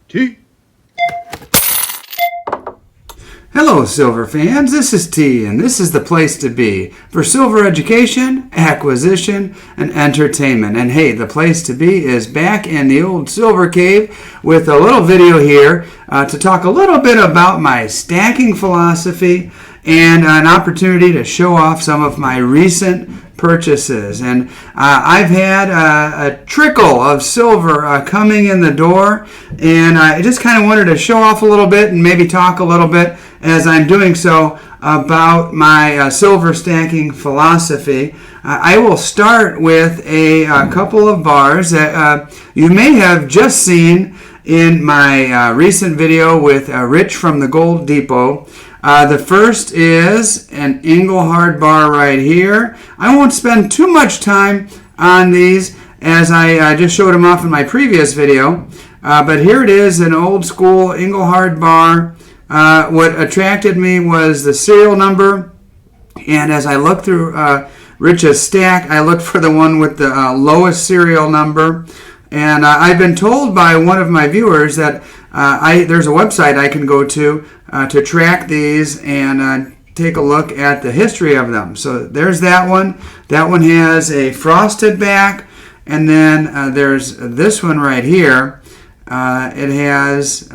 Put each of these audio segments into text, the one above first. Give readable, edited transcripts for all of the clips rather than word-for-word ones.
T. Hello, silver fans. This is T, and this is the place to be for silver education, acquisition, and entertainment. And hey, the place to be is back in the old silver cave with a little video here to talk a little bit about my stacking philosophy and an opportunity to show off some of my recent purchases. And I've had a trickle of silver coming in the door, and I just kind of wanted to show off a little bit and maybe talk a little bit as I'm doing so about my silver stacking philosophy. I will start with a couple of bars that you may have just seen in my recent video with Rich from the Gold Depot. The first is an Engelhard bar right here. I won't spend too much time on these as I just showed them off in my previous video. But here it is, an old school Engelhard bar. What attracted me was the serial number. And as I looked through Rich's stack, I looked for the one with the lowest serial number. And I've been told by one of my viewers that there's a website I can go to track these and take a look at the history of them. So there's that one. That one has a frosted back. And then there's this one right here. It has,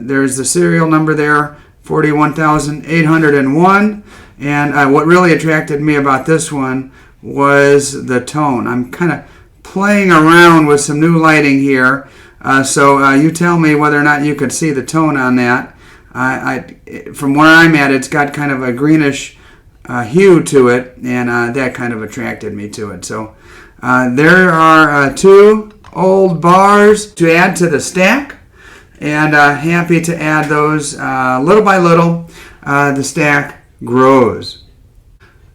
there's the serial number there, 41,801. And what really attracted me about this one was the tone. I'm kind of playing around with some new lighting here. So you tell me whether or not you could see the tone on that. From where I'm at, it's got kind of a greenish hue to it, and that kind of attracted me to it. So there are two old bars to add to the stack, and happy to add those little by little. The stack grows.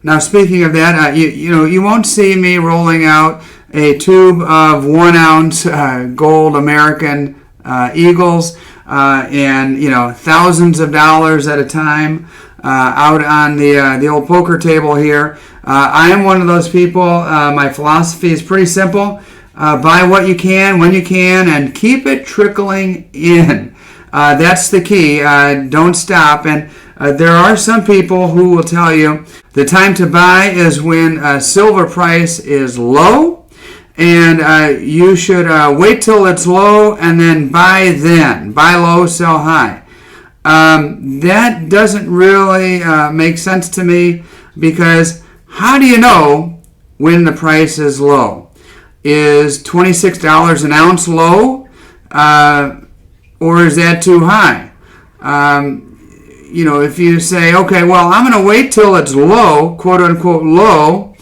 Now, speaking of that, you won't see me rolling out a tube of 1 ounce gold American Eagles and thousands of dollars at a time out on the old poker table here. I am one of those people. My philosophy is pretty simple. Buy what you can, when you can, and keep it trickling in. That's the key. Don't stop. And there are some people who will tell you the time to buy is when silver price is low, and you should wait till it's low and then buy then. Buy low, sell high. That doesn't really make sense to me, because how do you know when the price is low? Is $26 an ounce low, or is that too high? If you say, okay, well, I'm going to wait till it's low, quote unquote low,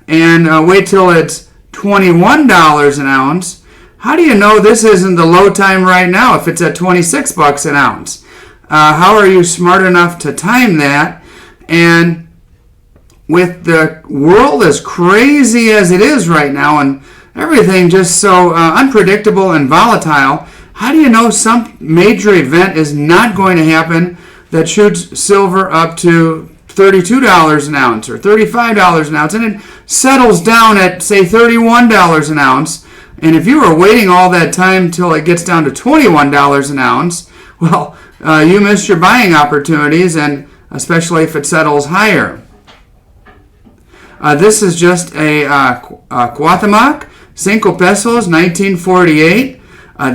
and wait till it's $21 an ounce, how do you know this isn't the low time right now if it's at $26 an ounce? How are you smart enough to time that? And with the world as crazy as it is right now, and everything just so unpredictable and volatile, how do you know some major event is not going to happen that shoots silver up to $32 an ounce or $35 an ounce, and it settles down at, say, $31 an ounce? And if you were waiting all that time till it gets down to $21 an ounce, well, you missed your buying opportunities, and especially if it settles higher. This is just a Cuauhtémoc, 5 pesos, 1948.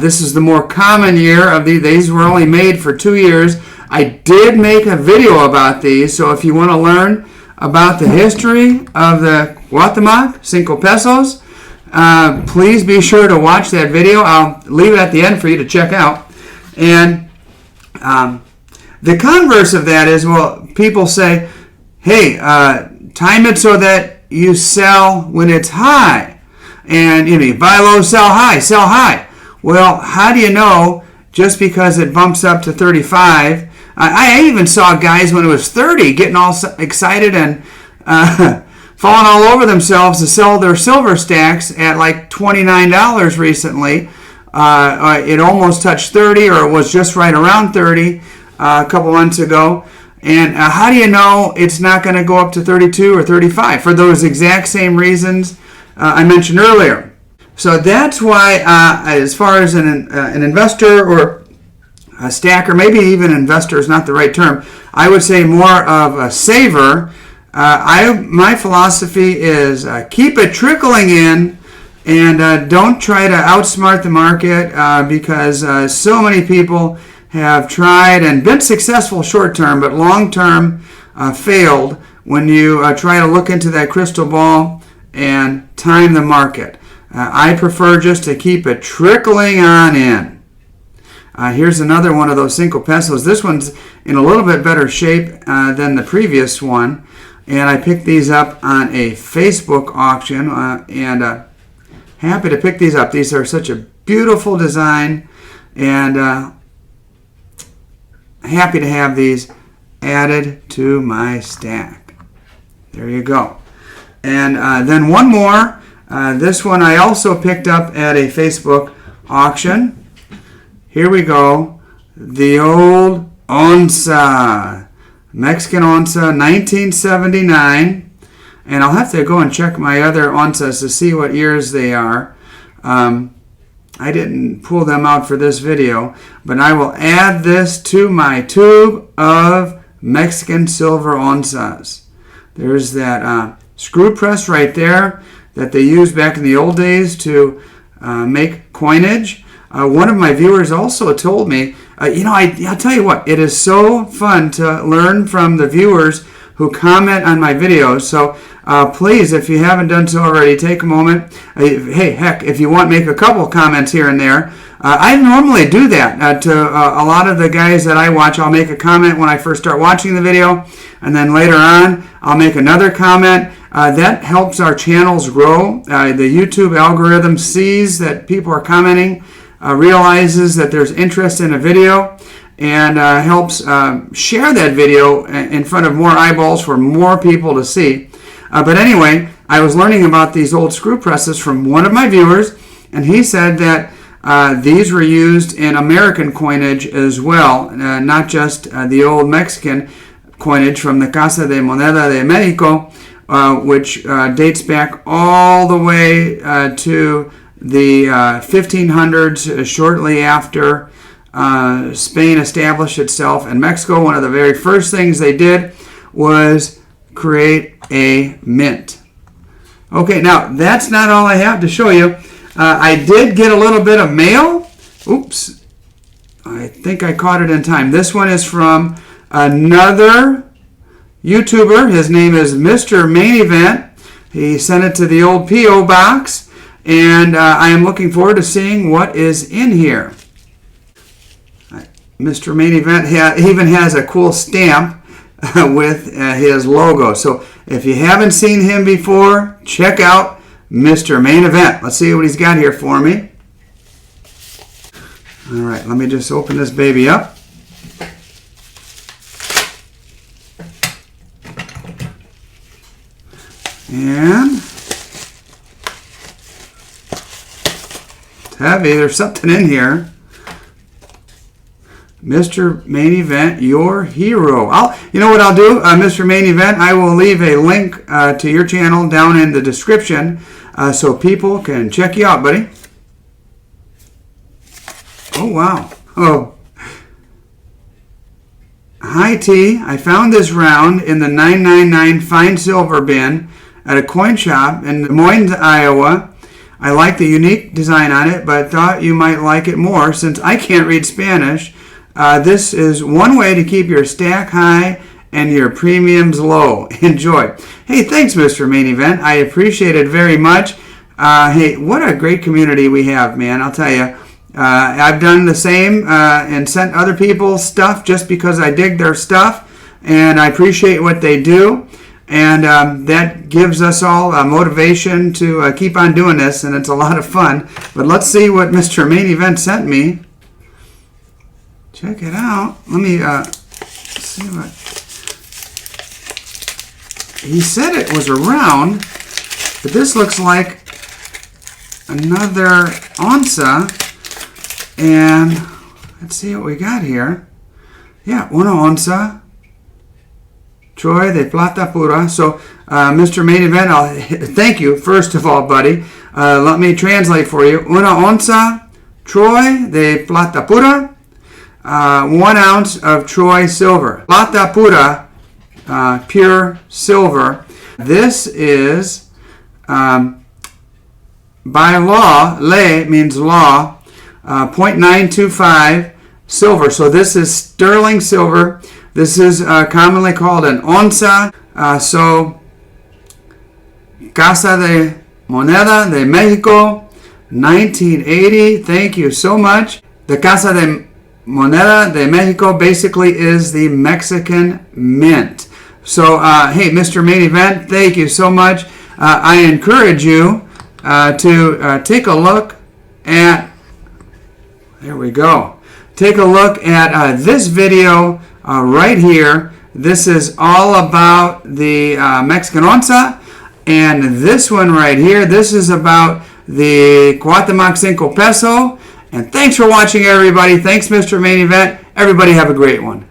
This is the more common year of these. These were only made for 2 years. I did make a video about these, so if you want to learn about the history of the Cuauhtémoc, 5 pesos, please be sure to watch that video. I'll leave it at the end for you to check out. And the converse of that is, well, people say, hey, time it so that you sell when it's high. And you buy low, sell high, sell high. Well, how do you know just because it bumps up to 35? I even saw guys when it was 30 getting all excited and falling all over themselves to sell their silver stacks at like $29 recently. It almost touched 30, or it was just right around 30 a couple months ago. And how do you know it's not going to go up to 32 or 35? For those exact same reasons I mentioned earlier. So that's why, as far as an investor or a stacker, maybe even investor is not the right term. I would say more of a saver. My philosophy is keep it trickling in, and don't try to outsmart the market because so many people have tried and been successful short term, but long term failed when you try to look into that crystal ball and time the market. I prefer just to keep it trickling on in. Here's another one of those 5 pesos. This one's in a little bit better shape than the previous one. And I picked these up on a Facebook auction. And happy to pick these up. These are such a beautiful design. And happy to have these added to my stack. There you go. And then one more. This one I also picked up at a Facebook auction. Here we go. The old onza. Mexican onza, 1979. And I'll have to go and check my other onzas to see what years they are. I didn't pull them out for this video, but I will add this to my tube of Mexican silver onzas. There's that screw press right there that they used back in the old days to make coinage. One of my viewers also told me, I'll tell you what, it is so fun to learn from the viewers who comment on my videos. So please, if you haven't done so already, take a moment. Hey, heck, if you want, make a couple comments here and there. I normally do that to a lot of the guys that I watch. I'll make a comment when I first start watching the video, and then later on, I'll make another comment. That helps our channels grow. The YouTube algorithm sees that people are commenting, realizes that there's interest in a video, and helps share that video in front of more eyeballs for more people to see. But anyway, I was learning about these old screw presses from one of my viewers, and he said that these were used in American coinage as well, not just the old Mexican coinage from the Casa de Moneda de Mexico, which dates back all the way to the 1500s, shortly after Spain established itself in Mexico. One of the very first things they did was create a mint. Okay, now that's not all I have to show you. I did get a little bit of mail. Oops. I think I caught it in time. This one is from another YouTuber. His name is Mr. Main Event. He sent it to the old P.O. box, and I am looking forward to seeing what is in here. Mr. Main Event even has a cool stamp with his logo. So if you haven't seen him before, check out Mr. Main Event. Let's see what he's got here for me. All right, let me just open this baby up. And it's heavy. There's something in here. Mr. Main Event, your hero. You know what I'll do, Mr. Main Event? I will leave a link to your channel down in the description so people can check you out, buddy. Oh, wow. Oh. Hi, T. I found this round in the 999 fine silver bin at a coin shop in Des Moines, Iowa. I like the unique design on it, but thought you might like it more since I can't read Spanish. This is one way to keep your stack high and your premiums low. Enjoy. Hey, thanks, Mr. Main Event. I appreciate it very much. Hey, what a great community we have, man. I'll tell you. I've done the same and sent other people stuff just because I dig their stuff, and I appreciate what they do. And that gives us all motivation to keep on doing this, and it's a lot of fun. But let's see what Mr. Main Event sent me. Check it out. Let me see what he said. It was a round, but this looks like another onza. And let's see what we got here. Yeah, una onza. Troy de plata pura. So, Mr. Main Event, thank you, first of all, buddy. Let me translate for you. Una onza, Troy de plata pura. 1 ounce of Troy silver. Plata pura, pure silver. This is, by law, ley means law, 0.925 silver. So this is sterling silver. This is commonly called an onza. So Casa de Moneda de Mexico, 1980. Thank you so much. The Casa de Moneda de Mexico basically is the Mexican mint. So, hey, Mr. Main Event, thank you so much. I encourage you to take a look at, there we go. Take a look at this video right here. This is all about the Mexican onza. And this one right here, this is about the Cuauhtémoc 5 peso. And thanks for watching, everybody. Thanks, Mr. Main Event. Everybody have a great one.